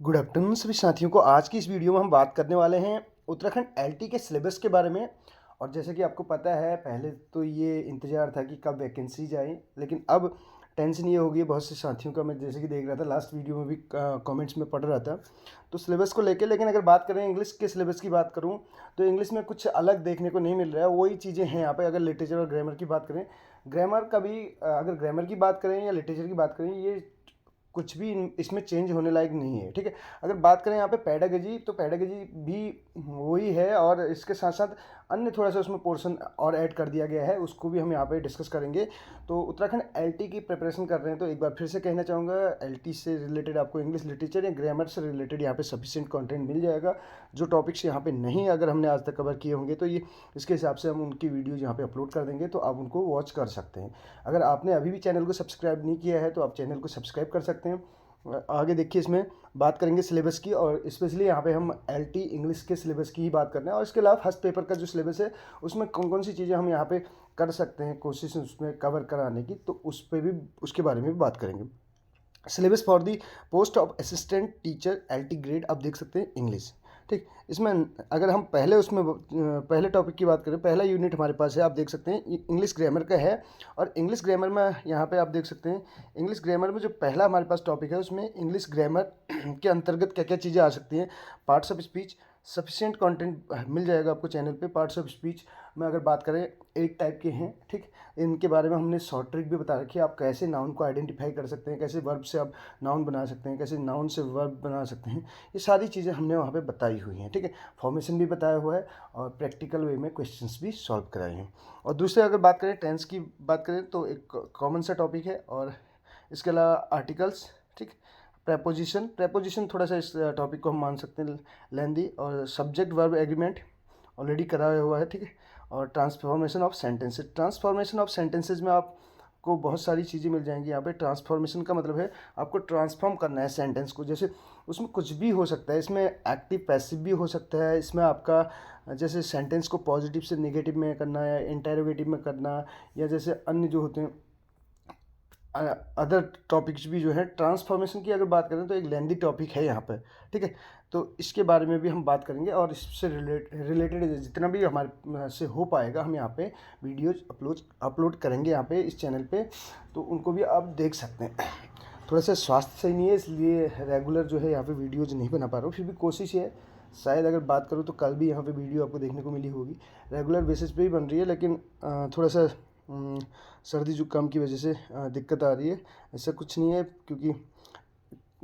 Good afternoon सभी साथियों को। आज की इस वीडियो में हम बात करने वाले हैं उत्तराखंड एलटी के सिलेबस के बारे में। और जैसे कि आपको पता है, पहले तो ये इंतज़ार था कि कब वैकेंसीज आए, लेकिन अब टेंशन ये हो गई बहुत से साथियों का। मैं जैसे कि देख रहा था, लास्ट वीडियो में भी कमेंट्स में पढ़ रहा था तो सिलेबस को लेके। लेकिन अगर बात करें इंग्लिश के सिलेबस की बात करूँ तो इंग्लिश में कुछ अलग देखने को नहीं मिल रहा है, वही चीज़ें हैं यहाँ पर। अगर लिटरेचर और ग्रामर की बात करें, ग्रामर का भी अगर ग्रामर की बात करें या लिटरेचर की बात करें, ये कुछ भी इसमें चेंज होने लायक नहीं है, ठीक है। अगर बात करें यहाँ पे पेडागोजी, तो पेडागोजी भी वही है, और इसके साथ साथ अन्य थोड़ा सा उसमें पोर्शन और ऐड कर दिया गया है, उसको भी हम यहाँ पे डिस्कस करेंगे। तो उत्तराखंड एलटी की प्रिपरेशन कर रहे हैं तो एक बार फिर से कहना चाहूँगा, एलटी से रिलेटेड आपको इंग्लिश लिटरेचर या ग्रामर से रिलेटेड यहाँ पे सफिशिएंट कंटेंट मिल जाएगा। जो टॉपिक्स यहाँ पे नहीं अगर हमने आज तक कवर किए होंगे तो ये इसके हिसाब से हम उनकी वीडियोज़ यहाँ पे अपलोड कर देंगे, तो आप उनको वॉच कर सकते हैं। अगर आपने अभी भी चैनल को सब्सक्राइब नहीं किया है तो आप चैनल को सब्सक्राइब कर सकते हैं। आगे देखिए, इसमें बात करेंगे सिलेबस की, और स्पेशली यहाँ पे हम एलटी इंग्लिश के सिलेबस की ही बात करना है। और इसके अलावा फर्स्ट पेपर का जो सिलेबस है उसमें कौन कौन सी चीज़ें हम यहाँ पे कर सकते हैं कोशिश उसमें कवर कराने की, तो उस पर भी उसके बारे में भी बात करेंगे। Syllabus for the post of assistant teacher LT grade, आप देख सकते हैं इंग्लिश, ठीक। इसमें अगर हम पहले उसमें पहले टॉपिक की बात करें, पहला यूनिट हमारे पास है, आप देख सकते हैं इंग्लिश ग्रामर का है। और इंग्लिश ग्रामर में यहाँ पे आप देख सकते हैं, इंग्लिश ग्रामर में जो पहला हमारे पास टॉपिक है उसमें इंग्लिश ग्रामर के अंतर्गत क्या क्या चीज़ें आ सकती हैं। Parts of speech, sufficient content मिल जाएगा आपको चैनल पे। पार्ट्स ऑफ स्पीच में अगर बात करें 8 टाइप के हैं, ठीक। इनके बारे में हमने शॉर्ट ट्रिक भी बता रखी है, आप कैसे नाउन को आइडेंटिफाई कर सकते हैं, कैसे वर्ब से आप नाउन बना सकते हैं, कैसे नाउन से वर्ब बना सकते हैं। ये सारी चीज़ें हमने वहाँ पे बताई हुई हैं, ठीक है। फॉर्मेशन भी बताया हुआ है और प्रैक्टिकल वे में क्वेश्चंस भी सॉल्व कराए हैं। और दूसरे अगर बात करें टेंस की बात करें तो एक कॉमन सा टॉपिक है। और इसके अलावा आर्टिकल्स, ठीक। प्रेपोजिशन, प्रेपोजिशन थोड़ा सा इस टॉपिक को हम मान सकते हैं लेंदी। और सब्जेक्ट वर्ब एग्रीमेंट ऑलरेडी कराया हुआ है, ठीक है। और transformation of sentences, transformation of sentences में आपको बहुत सारी चीज़ें मिल जाएंगी यहाँ पे। ट्रांसफॉर्मेशन का मतलब है आपको ट्रांसफॉर्म करना है सेंटेंस को, जैसे उसमें कुछ भी हो सकता है, इसमें एक्टिव पैसिव भी हो सकता है, इसमें आपका जैसे सेंटेंस को पॉजिटिव से नेगेटिव में करना या इंटेरोगेटिव में करना, या जैसे अन्य जो होते हैं अदर टॉपिक्स भी जो है। ट्रांसफॉर्मेशन की अगर बात करें तो एक लेंदी टॉपिक है यहाँ पर, ठीक है। तो इसके बारे में भी हम बात करेंगे, और इससे रिलेटेड जितना भी हमारे से हो पाएगा हम यहाँ पे वीडियोज अपलोड करेंगे यहाँ पे इस चैनल पे, तो उनको भी आप देख सकते हैं। थोड़ा सा स्वास्थ्य सही नहीं है, इसलिए रेगुलर जो है यहाँ पे वीडियोज नहीं बना पा रहा हूँ, फिर भी कोशिश है। शायद अगर बात करूँ तो कल भी यहाँ पे वीडियो आपको देखने को मिली होगी। रेगुलर बेसिस पे ही बन रही है, लेकिन थोड़ा सा सर्दी जुकाम की वजह से दिक्कत आ रही है। ऐसा कुछ नहीं है, क्योंकि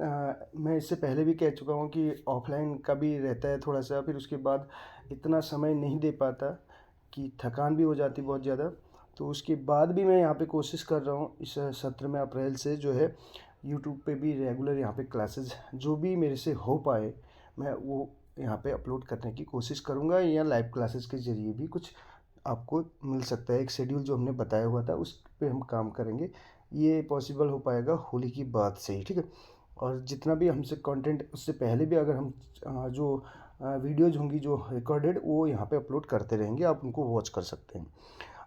मैं इससे पहले भी कह चुका हूँ कि ऑफलाइन का भी रहता है थोड़ा सा, फिर उसके बाद इतना समय नहीं दे पाता कि थकान भी हो जाती बहुत ज़्यादा। तो उसके बाद भी मैं यहाँ पे कोशिश कर रहा हूँ इस सत्र में अप्रैल से जो है यूट्यूब पे भी रेगुलर यहाँ पे क्लासेस जो भी मेरे से हो पाए मैं वो यहाँ पे अपलोड करने की कोशिश करूँगा, या लाइव क्लासेस के ज़रिए भी कुछ आपको मिल सकता है। एक शेड्यूल जो हमने बताया हुआ था उस पे हम काम करेंगे, ये पॉसिबल हो पाएगा होली की बाद से ही, ठीक है। और जितना भी हमसे कंटेंट उससे पहले भी अगर हम जो वीडियोज होंगी जो रिकॉर्डेड, वो यहाँ पे अपलोड करते रहेंगे, आप उनको वॉच कर सकते हैं।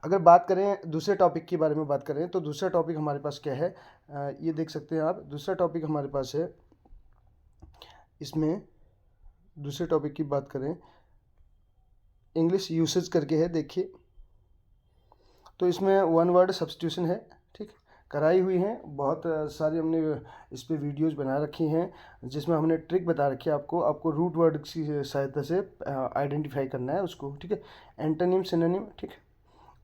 अगर बात करें दूसरे टॉपिक के बारे में बात करें तो दूसरा टॉपिक हमारे पास क्या है, ये देख सकते हैं आप। दूसरा टॉपिक हमारे पास है, इसमें दूसरे टॉपिक की बात करें इंग्लिश यूसेज करके है, देखिए। तो इसमें वन वर्ड सब्स्टिट्यूशन है, ठीक। कराई हुई हैं बहुत सारी, हमने इस पे वीडियोज़ बना रखी हैं जिसमें हमने ट्रिक बता रखी है आपको रूट वर्ड की सहायता से आइडेंटिफाई करना है उसको, ठीक है। एंटोनिम, सिनोनिम, ठीक।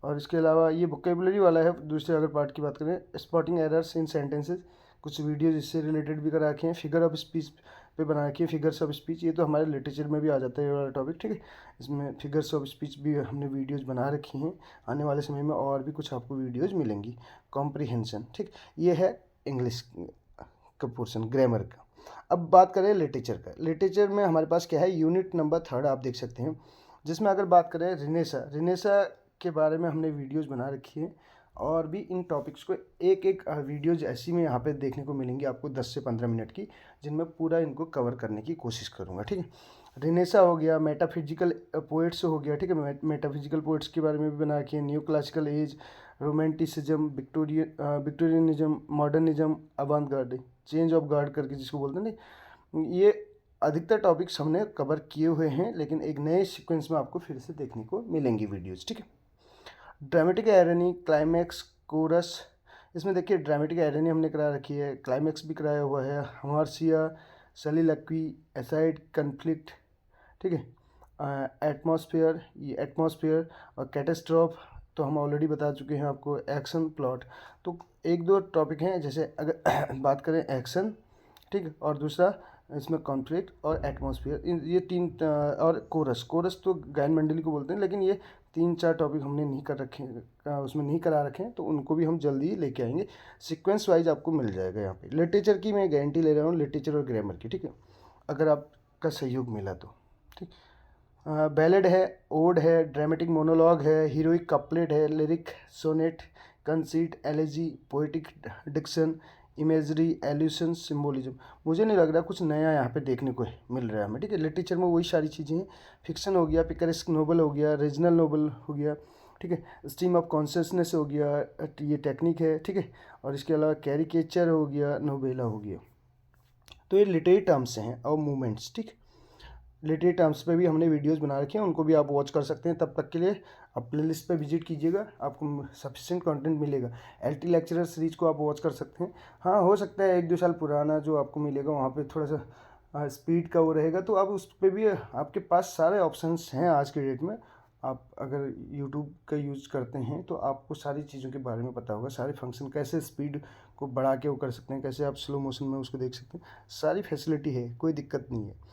और इसके अलावा ये वोकेबुलरी वाला है। दूसरे अगर पार्ट की बात करें, स्पॉटिंग एरर्स इन सेंटेंसेस, कुछ वीडियोज इससे रिलेटेड भी करा रखे हैं। फिगर ऑफ स्पीच पे बना रखी है, फिगर्स ऑफ स्पीच, ये तो हमारे लिटरेचर में भी आ जाता है ये वाला टॉपिक, ठीक है। इसमें फिगर्स ऑफ स्पीच भी हमने वीडियोज बना रखी हैं। आने वाले समय में और भी कुछ आपको वीडियोज मिलेंगी। कॉम्प्रीहेंशन, ठीक। ये है इंग्लिश का पोर्शन, ग्रामर का। अब बात करें लिटरेचर का। लिटरेचर में हमारे पास क्या है, यूनिट नंबर 3 आप देख सकते हैं, जिसमें अगर बात करें रिनेसा के बारे में हमने वीडियोज़ बना रखी है। और भी इन टॉपिक्स को एक एक वीडियोज़ ऐसी में यहाँ पे देखने को मिलेंगी आपको 10 से 15 मिनट की, जिनमें पूरा इनको कवर करने की कोशिश करूँगा, ठीक है। रिनेसा हो गया, मेटाफिजिकल पोएट्स हो गया, ठीक है। मेटाफिजिकल पोएट्स के बारे में भी बना रखी है। New classical age, romanticism, Victorianism, modernism, avant garde, change of guard करके जिसको बोलते हैं, नहीं, ये अधिकतर टॉपिक्स हमने कवर किए हुए हैं, लेकिन एक नए सीक्वेंस में आपको फिर से देखने को मिलेंगी वीडियोज़, ठीक है। ड्रामेटिक आयरनी, क्लाइमैक्स, कोरस, इसमें देखिए ड्रामेटिक आयरनी हमने करा रखी है, क्लाइमैक्स भी कराया हुआ है, हमारसिया, सलीलक्वी, एसाइड कन्फ्लिक्ट, ठीक है। एटमॉस्फेयर, ये एटमॉस्फेयर और कैटेस्ट्रॉफ तो हम ऑलरेडी बता चुके हैं आपको। एक्शन, प्लॉट, तो एक दो टॉपिक हैं, जैसे अगर बात करें एक्शन, ठीक है, और दूसरा इसमें कॉन्फ्लिक्ट और एटमॉस्फेयर, ये तीन और कोरस, कोरस तो गायन मंडली को बोलते हैं, लेकिन ये 3-4 टॉपिक हमने नहीं कर रखे हैं, उसमें नहीं करा रखे हैं, तो उनको भी हम जल्दी ही लेके आएंगे। सीक्वेंस वाइज आपको मिल जाएगा यहाँ पे। लिटरेचर की मैं गारंटी ले रहा हूँ, लिटरेचर और ग्रामर की, ठीक है, अगर आपका सहयोग मिला तो, ठीक। बैलेड है, ओड है, ड्रामेटिक मोनोलॉग है, हीरोइक कपलेट है, lyric, sonnet, conceit, elegy, poetic diction, imagery, allusion, symbolism. मुझे नहीं लग रहा कुछ नया यहाँ पे देखने को मिल रहा है हमें, ठीक है। लिटरेचर में वही सारी चीज़ें हैं, फिक्शन हो गया, पिकरेस्क नोबल हो गया, रीजनल नोबल हो गया, ठीक है, स्ट्रीम ऑफ कॉन्शियसनेस हो गया, ये टेक्निक है, ठीक है, और इसके अलावा कैरिकेचर हो गया, नोवेला हो गया। तो ये लिटरेरी टर्म्स हैं और मूवमेंट्स, ठीक। लिटरेरी टर्म्स पे भी हमने वीडियोस बना रखे हैं, उनको भी आप वॉच कर सकते हैं। तब तक के लिए आप प्ले लिस्ट पर विजिट कीजिएगा, आपको सफिशिएंट कंटेंट मिलेगा। एलटी लेक्चरर सीरीज को आप वॉच कर सकते हैं। हाँ, हो सकता है 1-2 साल पुराना जो आपको मिलेगा वहाँ पे थोड़ा सा स्पीड का वो रहेगा, तो आप उस पर भी आपके पास सारे ऑप्शंस हैं आज के डेट में। आप अगर यूट्यूब का यूज़ करते हैं तो आपको सारी चीज़ों के बारे में पता होगा, सारे फंक्शन कैसे स्पीड को बढ़ा के वो कर सकते हैं, कैसे आप स्लो मोशन में उसको देख सकते हैं, सारी फैसिलिटी है, कोई दिक्कत नहीं है।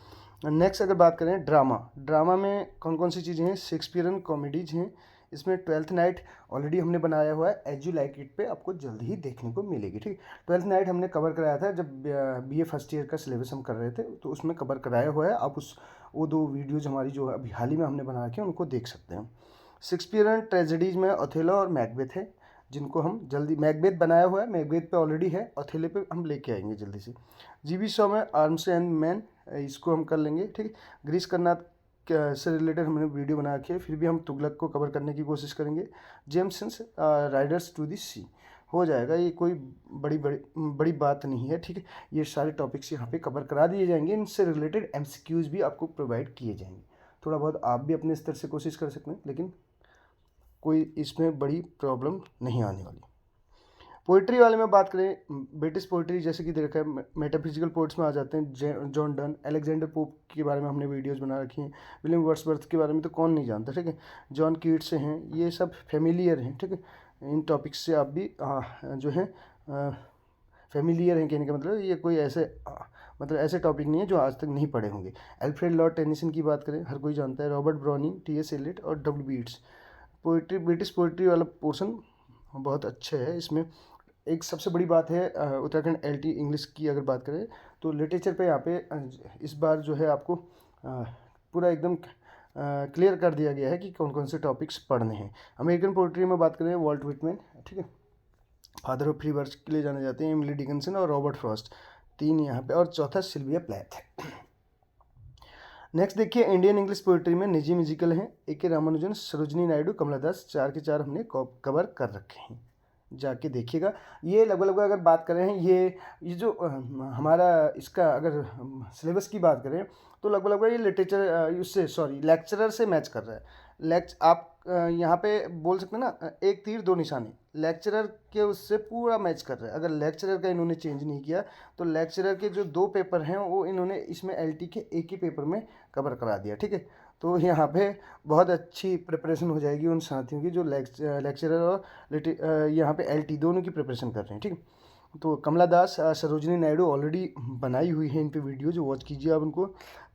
नेक्स्ट अगर बात करें ड्रामा, ड्रामा में कौन कौन सी चीज़ें हैं, शेक्सपियरन कॉमेडीज हैं, इसमें ट्वेल्थ नाइट ऑलरेडी हमने बनाया हुआ है, एज यू लाइक इट पे आपको जल्द ही देखने को मिलेगी, ठीक। ट्वेल्थ नाइट हमने कवर कराया था जब बीए फर्स्ट ईयर का सिलेबस हम कर रहे थे, तो उसमें कवर कराया हुआ है। आप वो 2 वीडियोज़ हमारी जो अभी हाल ही में हमने बना रखी है उनको देख सकते हैं। शेक्सपियरन ट्रेजेडीज में ओथेलो और मैकबेथ है, जिनको हम जल्दी, मैकबेथ बनाया हुआ है, मैकबेथ पे ऑलरेडी है, ओथेलो पे हम लेके आएंगे जल्दी से। जीवी शॉ में आर्म्स एंड मैन, इसको हम कर लेंगे, ठीक है। ग्रीस कर्नाड से रिलेटेड हमने वीडियो बना रखी है, फिर भी हम तुगलक को कवर करने की कोशिश करेंगे। जेम्स राइडर्स टू दी सी हो जाएगा, ये कोई बड़ी बात नहीं है, ठीक है। ये सारे टॉपिक्स यहाँ पे कवर करा दिए जाएंगे, इनसे रिलेटेड एमसीक्यूज भी आपको प्रोवाइड किए जाएंगे। थोड़ा बहुत आप भी अपने स्तर से कोशिश कर सकते हैं, लेकिन कोई इसमें बड़ी प्रॉब्लम नहीं आने वाली। पोइट्री वाले में बात करें, ब्रिटिश पोइट्री जैसे कि देखा है, मेटाफिजिकल पोइट्स में आ जाते हैं जॉन डन, अलेक्जेंडर पोप के बारे में हमने वीडियोस बना रखी हैं, विलियम वर्ड्सवर्थ के बारे में तो कौन नहीं जानता, ठीक है। जॉन कीट्स हैं, ये सब फेमिलियर हैं, ठीक है। इन टॉपिक्स से आप भी जो है फेमिलियर हैं, कहने का मतलब ये कोई ऐसे मतलब ऐसे टॉपिक नहीं है जो आज तक नहीं पढ़े होंगे। अल्फ्रेड लॉर्ड टेनिसन की बात करें, हर कोई जानता है, रॉबर्ट ब्राउनिंग, टी.एस. एलियट और W B Yeats. Poetry, British poetry वाला पोर्शन बहुत अच्छा है। इसमें एक सबसे बड़ी बात है, उत्तराखंड एलटी इंग्लिश की अगर बात करें तो लिटरेचर पे यहाँ पे इस बार जो है आपको पूरा एकदम क्लियर कर दिया गया है कि कौन कौन से टॉपिक्स पढ़ने हैं। अमेरिकन पोइट्री में बात करें, वॉल्ट व्हिटमैन, ठीक है, फादर ऑफ फ्री वर्ड्स के लिए जाने जाते हैं, एमिली डिकिंसन और रॉबर्ट फ्रॉस्ट, 3 यहाँ पे, और चौथा सिल्विया प्लैथ। नेक्स्ट देखिए, इंडियन इंग्लिश पोइट्री में निजी म्यूजिकल हैं, ए.के. रामानुजन, सरोजनी नायडू, कमला दास, 4 के 4 हमने कवर कर रखे हैं, जाके देखिएगा। ये लगभग अगर बात करें ये जो हमारा इसका अगर सिलेबस की बात करें तो लगभग ये लिटरेचर उससे लेक्चरर से मैच कर रहा है। आप यहाँ पे बोल सकते हैं ना, एक तीर दो निशाने, लेक्चरर के उससे पूरा मैच कर रहा है। अगर लेक्चरर का इन्होंने चेंज नहीं किया तो लेक्चरर के जो 2 पेपर हैं वो इन्होंने इसमें एलटी के एक ही पेपर में कवर करा दिया, ठीक है। तो यहाँ पे बहुत अच्छी प्रिपरेशन हो जाएगी उन साथियों की जो लेक्चरर और यहाँ पे एलटी दोनों की प्रिपरेशन कर रहे हैं, ठीक है। तो कमला दास, सरोजनी नायडू ऑलरेडी बनाई हुई है इन पे वीडियो, जो वॉच कीजिए आप उनको।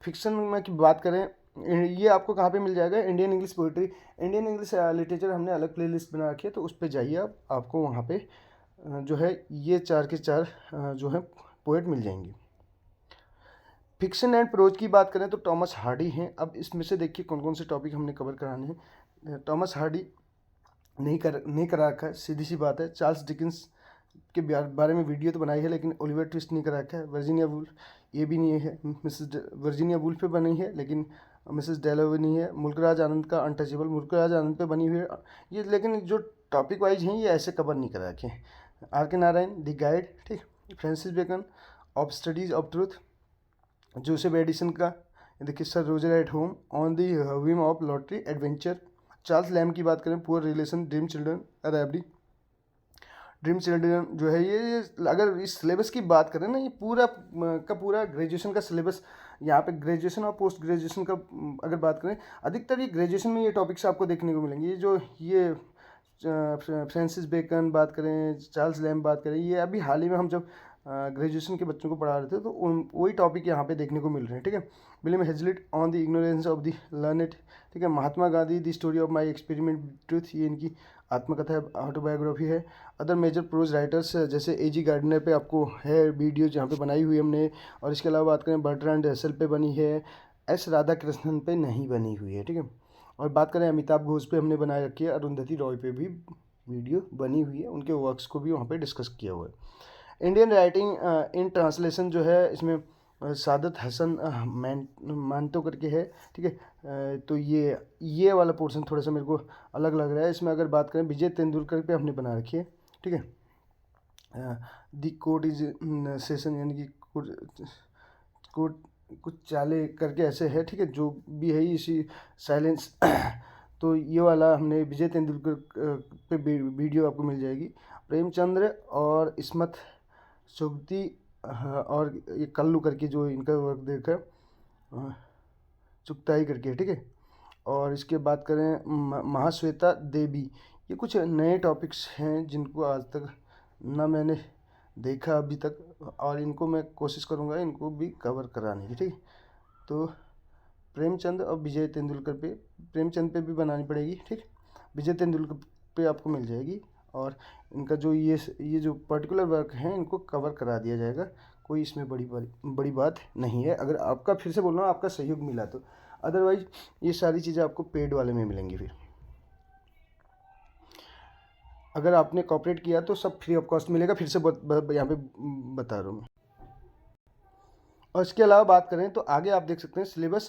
फिक्शन में की बात करें, ये आपको कहाँ पे मिल जाएगा, Indian English poetry, Indian English literature हमने अलग प्लेलिस्ट बना रखी है, तो उस पर जाइए आप, आपको वहाँ पे जो है ये 4 के 4 जो है पोएट मिल जाएंगे। फिक्शन एंड प्रोज की बात करें तो टॉमस हार्डी हैं। अब इसमें से देखिए कौन कौन से टॉपिक हमने कवर कराने हैं। टॉमस हार्डी नहीं करा रखा है, सीधी सी बात है। चार्ल्स डिकिंस के बारे में वीडियो तो बनाई है, लेकिन ओलिवर ट्विस्ट नहीं करा रखा है। वर्जीनिया वुल्फ, ये भी नहीं है, मिसेस वर्जीनिया वुल्फ पे बनी है, लेकिन मिसेस डेलावे नहीं है। मुल्कराज आनंद का अनटचेबल, मुल्कराज आनंद पे बनी हुई है ये, लेकिन जो टॉपिक वाइज हैं ये ऐसे कवर नहीं करा रखे हैं। R K Narayan, the guide, ठीक, Francis Bacon, of studies of truth, Joseph Addison का द किस्सा Roger at home, on the whim of lottery adventure. Charles Lamb की बात करें, पुअर रिलेशन, ड्रीम चिल्ड्रन, रैबडी। ड्रीम चिल्ड्रन जो है ये अगर इस सिलेबस की बात करें ना, ये पूरा का पूरा ग्रेजुएशन का सिलेबस, यहाँ पे ग्रेजुएशन और पोस्ट ग्रेजुएशन का अगर बात करें, अधिकतर ये ग्रेजुएशन में ये टॉपिक्स आपको देखने को मिलेंगे। ये जो ये फ्रांसिस बेकन बात करें, चार्ल्स लैम्ब बात करें, ये अभी हाल ही में हम जब ग्रेजुएशन के बच्चों को पढ़ा रहे थे तो वही टॉपिक यहाँ पे देखने को मिल रहे हैं, ठीक है। William Hazlitt, on the ignorance of the learned, ठीक है। Mahatma Gandhi, the story of my experiment truth, ये इनकी आत्मकथा है, ऑटोबायोग्राफी है। अदर मेजर प्रोज राइटर्स जैसे A.G. गार्डनर पे आपको है वीडियो जहाँ पे बनाई हुई हमने, और इसके अलावा बात करें बर्ट्रैंड रसेल पे बनी है, S. राधाकृष्णन पे नहीं बनी हुई है, ठीक है। और बात करें अमिताभ घोष पे हमने बनाए रखी है, अरुंधति रॉय पे भी वीडियो बनी हुई है, उनके वर्क्स को भी वहाँ पे डिस्कस किया हुआ है। इंडियन राइटिंग इन ट्रांसलेशन जो है इसमें सादत हसन मानतो करके है, ठीक है। तो ये वाला पोर्शन थोड़ा सा मेरे को अलग लग रहा है। इसमें अगर बात करें विजय तेंदुलकर पे हमने बना रखी है, ठीक है। दी कोड इज सेशन, यानी कि कोड कुछ चाले करके ऐसे है, ठीक है, जो भी है इसी साइलेंस। तो ये वाला हमने विजय तेंदुलकर पे वीडियो आपको मिल जाएगी। प्रेमचंद्र और इस्मत चुगती और ये कल्लू करके जो इनका वर्क देखा, चुगताई करके, ठीक है। और इसके बात करें महाश्वेता देवी, ये कुछ नए टॉपिक्स हैं जिनको आज तक ना मैंने देखा अभी तक, और इनको मैं कोशिश करूँगा इनको भी कवर कराने की, ठीक है। तो प्रेमचंद और विजय तेंदुलकर पे, प्रेमचंद पे भी बनानी पड़ेगी, ठीक। विजय तेंदुलकर पे आपको मिल जाएगी, और इनका जो ये जो पर्टिकुलर वर्क हैं इनको कवर करा दिया जाएगा। कोई इसमें बड़ी बात नहीं है, अगर आपका, फिर से बोल रहा हूँ, आपका सहयोग मिला तो। अदरवाइज ये सारी चीज़ें आपको पेड वाले में मिलेंगी। फिर अगर आपने कॉपरेट किया तो सब फ्री ऑफ कॉस्ट मिलेगा, फिर से यहाँ पे बता रहा हूँ मैं। और इसके अलावा बात करें तो आगे आप देख सकते हैं syllabus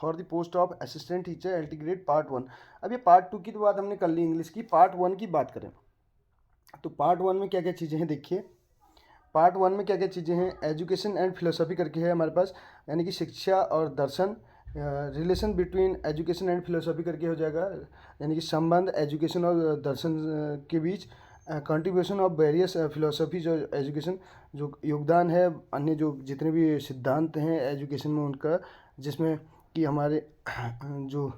for the post of assistant teacher L T grade part 1। अब ये पार्ट 2 की तो बात हमने कर ली इंग्लिश की, पार्ट 1 की बात करें तो पार्ट 1 में क्या क्या चीज़ें हैं देखिए। पार्ट 1 में क्या क्या चीज़ें हैं, एजुकेशन एंड फिलोसफी करके है हमारे पास, यानी कि शिक्षा और दर्शन। Relation between education and philosophy करके हो जाएगा, यानी कि संबंध एजुकेशन और दर्शन के बीच। कंट्रीब्यूशन ऑफ वेरियस फिलोसफी, जो एजुकेशन, जो योगदान है अन्य जो जितने भी सिद्धांत हैं एजुकेशन में उनका, जिसमें कि हमारे जो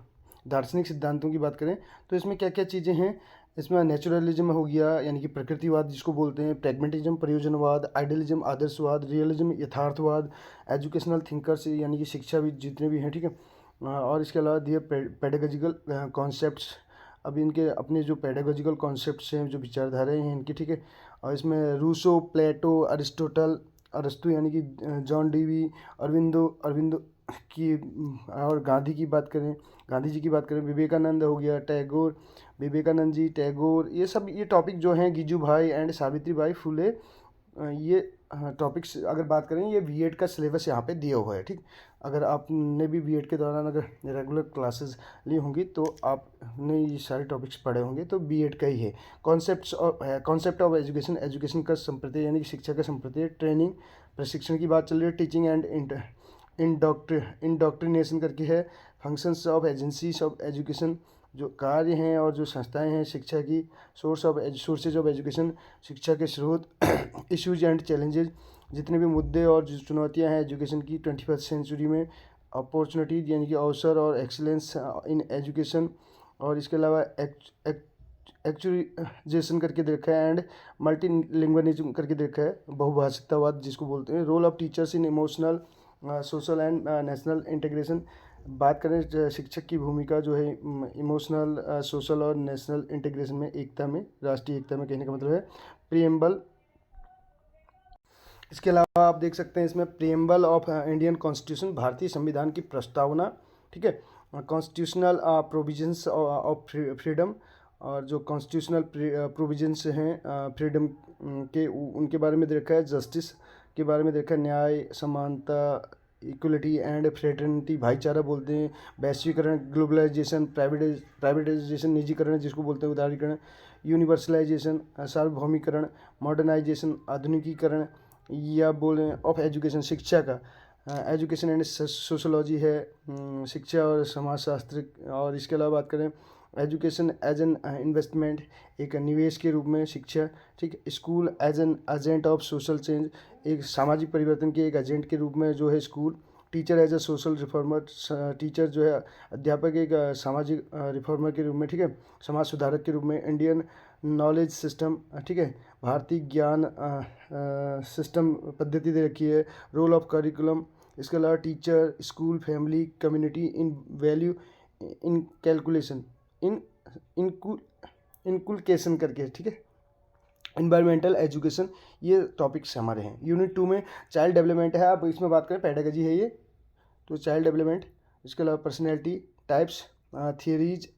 दार्शनिक सिद्धांतों की बात करें तो इसमें क्या क्या चीज़ें हैं। इसमें नेचुरलिज्म हो गया, यानी कि प्रकृतिवाद जिसको बोलते हैं, प्रेगमेटिज्म प्रयोजनवाद, आइडियलिज्म आदर्शवाद, रियलिज्म यथार्थवाद, एजुकेशनल थिंकर्स यानी कि शिक्षाविद जितने भी हैं, ठीक है। और इसके अलावा दिए पेडागोजिकल कॉन्सेप्ट्स, अब इनके अपने जो पेडागोजिकल कॉन्सेप्ट्स हैं, जो विचारधाराएँ हैं इनकी, ठीक है। और इसमें रूसो, प्लेटो, अरिस्टो यानी कि जॉन डीवी, अरविंदो की, और गांधी की बात करें, गांधी जी की बात करें, विवेकानंद हो गया, टैगोर, विवेकानंद जी, टैगोर, ये सब ये टॉपिक जो हैं, गिजू भाई एंड सावित्री बाई फुले, ये टॉपिक्स अगर बात करें, ये बीएड का सिलेबस यहाँ पे दिया हुआ है, ठीक। अगर आपने भी बीएड के दौरान अगर रेगुलर क्लासेस ली होंगी तो आपने ये सारे टॉपिक्स पढ़े होंगे, तो बीएड का ही है। कॉन्सेप्ट ऑफ एजुकेशन, एजुकेशन का संप्रदाय यानी कि शिक्षा का संप्रदाय। ट्रेनिंग, प्रशिक्षण की बात चल रही है। टीचिंग एंड इंडॉक्ट्रिनेशन करके है। Functions of agencies of education, जो कार्य हैं और जो संस्थाएं हैं शिक्षा की। सोर्सेज ऑफ एजुकेशन, शिक्षा के स्रोत। इश्यूज एंड चैलेंजेज, जितने भी मुद्दे और जो चुनौतियां हैं एजुकेशन की 21st सेंचुरी में। अपॉर्चुनिटीज यानी कि अवसर और एक्सीलेंस इन एजुकेशन। और इसके अलावा एक्चुअलाइजेशन करके देखा है, एंड मल्टीलिंग्वलिज्म करके देखा है, बहुभाषिकतावाद जिसको बोलते हैं। Role of teachers in emotional, social and national integration, बात करें शिक्षक की भूमिका जो है इमोशनल, सोशल और नेशनल इंटीग्रेशन में, एकता में, राष्ट्रीय एकता में, कहने का मतलब है। प्रीएम्बल, इसके अलावा आप देख सकते हैं इसमें प्रीएम्बल ऑफ इंडियन कॉन्स्टिट्यूशन, भारतीय संविधान की प्रस्तावना, ठीक है। कॉन्स्टिट्यूशनल प्रोविजंस ऑफ फ्रीडम, और जो कॉन्स्टिट्यूशनल प्रोविजंस हैं फ्रीडम के, उनके बारे में देखा है। जस्टिस के बारे में देखा है, न्याय, समानता, इक्वलिटी एंड फ्रेटर्निटी, भाईचारा बोलते हैं। वैश्वीकरण, ग्लोबलाइजेशन, प्राइवेटाइजेशन, निजीकरण जिसको बोलते हैं उदारीकरण। यूनिवर्सलाइजेशन, सार्वभौमिकरण। मॉडर्नाइजेशन, आधुनिकीकरण, या बोलें ऑफ एजुकेशन, शिक्षा का। एजुकेशन एंड सोशोलॉजी है, शिक्षा और समाजशास्त्र। और इसके अलावा बात करें एजुकेशन एज एन इन्वेस्टमेंट, एक निवेश के रूप में शिक्षा, ठीक। School as an agent of social change, एक सामाजिक परिवर्तन के एक एजेंट के रूप में जो है school. Teacher as a social reformer, teacher जो है अध्यापक एक सामाजिक रिफॉर्मर के रूप में, ठीक है, समाज सुधारक के रूप में। इंडियन नॉलेज सिस्टम, ठीक है, भारतीय ज्ञान सिस्टम पद्धति दे रखी है। रोल ऑफ करिकुलम, इसके अलावा teacher, school, family, community in value, in calculation, in inculcation करके, ठीक है। इन्वायरमेंटल एजुकेशन, ये टॉपिक्स हमारे हैं। यूनिट 2 में चाइल्ड डेवलपमेंट है। अब इसमें बात करें पेडागोजी है ये, तो चाइल्ड डेवलपमेंट, इसके अलावा personality types, theories.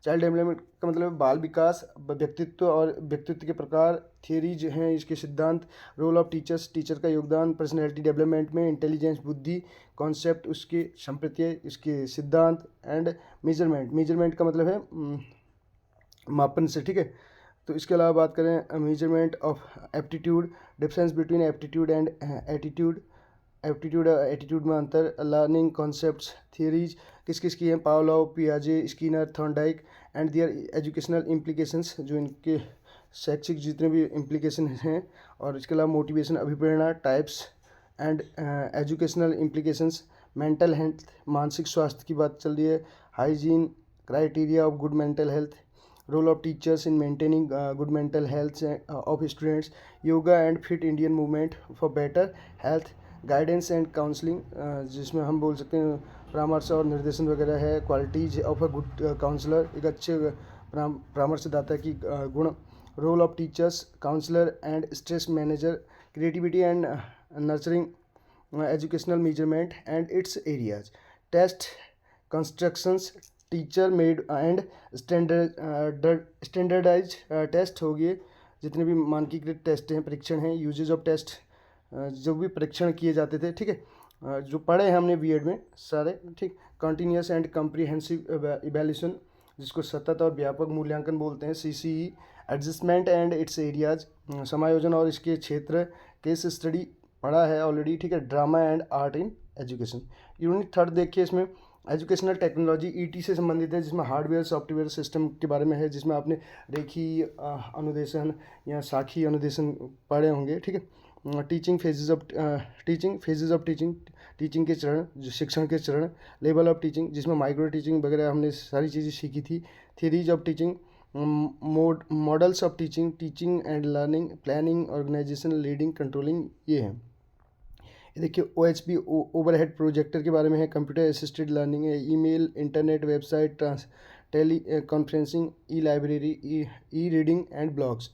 Child development का मतलब बाल विकास, व्यक्तित्व और व्यक्तित्व के प्रकार। थियरीज हैं इसके सिद्धांत। रोल ऑफ टीचर्स, टीचर का योगदान पर्सनैलिटी डेवलपमेंट में। इंटेलिजेंस, बुद्धि, कॉन्सेप्ट, उसके संप्रत्यय, इसके सिद्धांत। एंड मेजरमेंट, मेजरमेंट का मतलब है मापन से, ठीक है। तो इसके अलावा बात करें measurement of aptitude, difference between aptitude and attitude. Aptitude और एटीट्यूड में अंतर। लर्निंग कॉन्सेप्ट्स, थियरीज किस किस की हैं, पावलोव, पियाजे, Skinner, Thorndike. And their educational implications, जो इनके शैक्षिक जितने भी इम्प्लीकेशन हैं। और इसके अलावा मोटिवेशन, अभिप्रेरणा, types and educational implications. Mental health, मानसिक स्वास्थ्य की बात चल रही है। Hygiene, criteria of good mental health. Role of teachers in maintaining good mental health of students. Yoga and fit Indian movement for better health. Guidance and counselling, जिसमें हम बोल सकते हैं परामर्श और निर्देशन वगैरह है। Qualities of a good counsellor, एक अच्छे परामर्शदाता की गुण। Role of teachers, counsellor and stress manager. Creativity and nurturing educational measurement and its areas. Test constructions, teacher made and standardize test हो गए, जितने भी मानकीकृत टेस्ट हैं, परीक्षण हैं। यूजेज ऑफ टेस्ट, जो भी परीक्षण किए जाते थे, ठीक है, जो पढ़े हैं हमने बीएड में सारे, ठीक। कंटिन्यूस एंड कम्प्रीहेंसिव इवैल्यूएशन, जिसको सतत और व्यापक मूल्यांकन बोलते हैं, CCE. Adjustment and its areas, समायोजन और इसके क्षेत्र। केस स्टडी पढ़ा है ऑलरेडी, ठीक है। Drama and art in education. Unit 3 देखिए, इसमें एजुकेशनल टेक्नोलॉजी ईटी से संबंधित है, जिसमें हार्डवेयर सॉफ्टवेयर सिस्टम के बारे में है, जिसमें आपने रेखी अनुदेशन या साखी अनुदेशन पढ़े होंगे, ठीक है। Teaching phases of teaching, teaching के चरण, जो शिक्षण के चरण। लेवल ऑफ टीचिंग, जिसमें माइक्रो टीचिंग वगैरह हमने सारी चीज़ें सीखी थी। Theories of teaching, models of teaching, teaching and learning, planning, organisation, leading, controlling, ये हैं। देखिए OHP ओवरहेड प्रोजेक्टर के बारे में है। कंप्यूटर असिस्टेड लर्निंग है। Email, internet, website, tele conferencing, e library, e reading and blogs.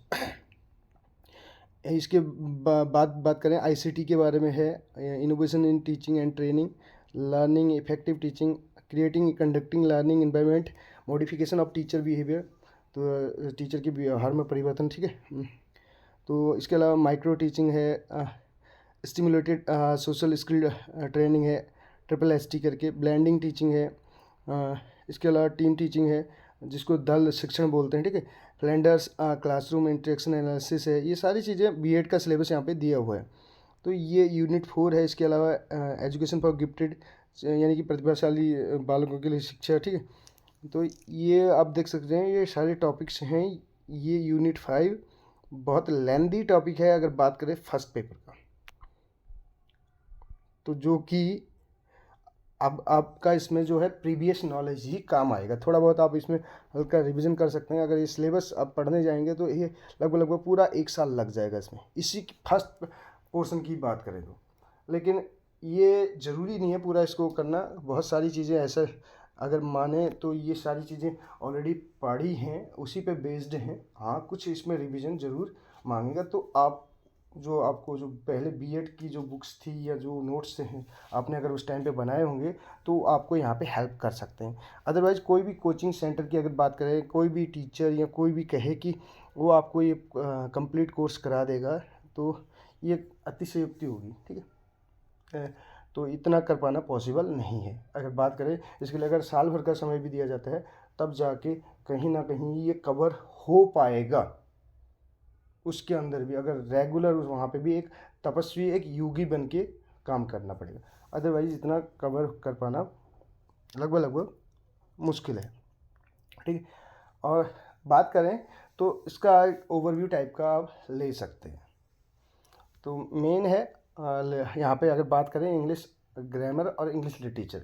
इसके बात करें आईसीटी के बारे में है। Innovation in teaching and training, learning, effective teaching, creating conducting learning environment, modification of teacher behaviour, तो teacher के व्यवहार में परिवर्तन, ठीक है। तो इसके अलावा माइक्रो टीचिंग है। स्टिमुलेटेड सोशल स्किल ट्रेनिंग है, SST करके। ब्लेंडिंग टीचिंग है। इसके अलावा टीम टीचिंग है, जिसको दल शिक्षण बोलते हैं, ठीक है। फ्लैंडर्स क्लासरूम इंटरेक्शन एनालिसिस है। ये सारी चीज़ें बीएड का सिलेबस यहाँ पे दिया हुआ है। तो ये यूनिट 4 है। इसके अलावा एजुकेशन फॉर गिफ्टेड, यानी कि प्रतिभाशाली बालकों के लिए शिक्षा, ठीक है। तो ये आप देख सकते हैं, ये सारे टॉपिक्स हैं। ये यूनिट 5 बहुत लेंदी टॉपिक है अगर बात करें फर्स्ट पेपर का, तो जो कि अब आपका इसमें जो है प्रीवियस नॉलेज ही काम आएगा। थोड़ा बहुत आप इसमें हल्का रिवीजन कर सकते हैं। अगर ये सिलेबस आप पढ़ने जाएंगे तो ये लगभग पूरा 1 साल लग जाएगा इसमें, इसी फर्स्ट पोर्शन की बात करें तो। लेकिन ये ज़रूरी नहीं है पूरा इसको करना। बहुत सारी चीज़ें ऐसा अगर माने तो ये सारी चीज़ें ऑलरेडी पढ़ी हैं, उसी पे बेस्ड हैं। हाँ, कुछ इसमें रिवीजन ज़रूर मांगेगा। तो आप जो आपको जो पहले बीएड की जो बुक्स थी या जो नोट्स हैं आपने अगर उस टाइम पे बनाए होंगे तो आपको यहाँ पे हेल्प कर सकते हैं। अदरवाइज़ कोई भी कोचिंग सेंटर की अगर बात करें, कोई भी टीचर या कोई भी कहे कि वो आपको ये कंप्लीट कोर्स करा देगा, तो ये अतिशयोक्ति होगी, ठीक है। तो इतना कर पाना पॉसिबल नहीं है। अगर बात करें इसके लिए, अगर साल भर का समय भी दिया जाता है तब जाके कहीं ना कहीं ये कवर हो पाएगा। उसके अंदर भी अगर रेगुलर वहाँ पे भी एक तपस्वी, एक योगी बन के काम करना पड़ेगा, अदरवाइज़ इतना कवर कर पाना लगभग मुश्किल है। ठीक है, और बात करें तो इसका एक ओवरव्यू टाइप का आप ले सकते हैं। तो मेन है यहाँ पे अगर बात करें इंग्लिश ग्रामर और इंग्लिश लिटरेचर,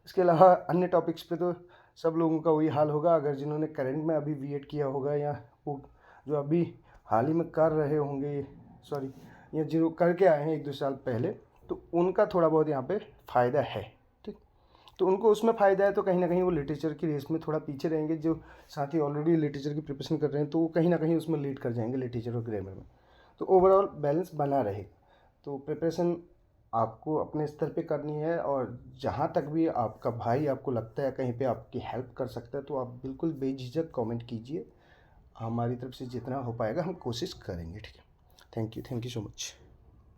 इसके अलावा अन्य टॉपिक्स पे तो सब लोगों का वही हाल होगा। अगर जिन्होंने करंट में अभी बीएड किया होगा या वो जो अभी हाल ही में कर रहे होंगे, सॉरी, या जो करके आए हैं 1-2 साल पहले, तो उनका थोड़ा बहुत यहाँ पे फ़ायदा है। ठीक, तो उनको उसमें फ़ायदा है, तो कहीं ना कहीं वो लिटरेचर की रेस में थोड़ा पीछे रहेंगे। जो साथी ऑलरेडी लिटरेचर की प्रिपरेशन कर रहे हैं तो वो कहीं ना कहीं उसमें लीड कर जाएंगे लिटरेचर और ग्रामर में, तो ओवरऑल बैलेंस बना रहेगा। तो प्रिपरेशन आपको अपने स्तर पे करनी है, और जहाँ तक भी आपका भाई आपको लगता है कहीं पे आपकी हेल्प कर सकता है तो आप बिल्कुल बेझिझक कमेंट कीजिए। हमारी तरफ से जितना हो पाएगा हम कोशिश करेंगे। ठीक है, थैंक यू सो मच।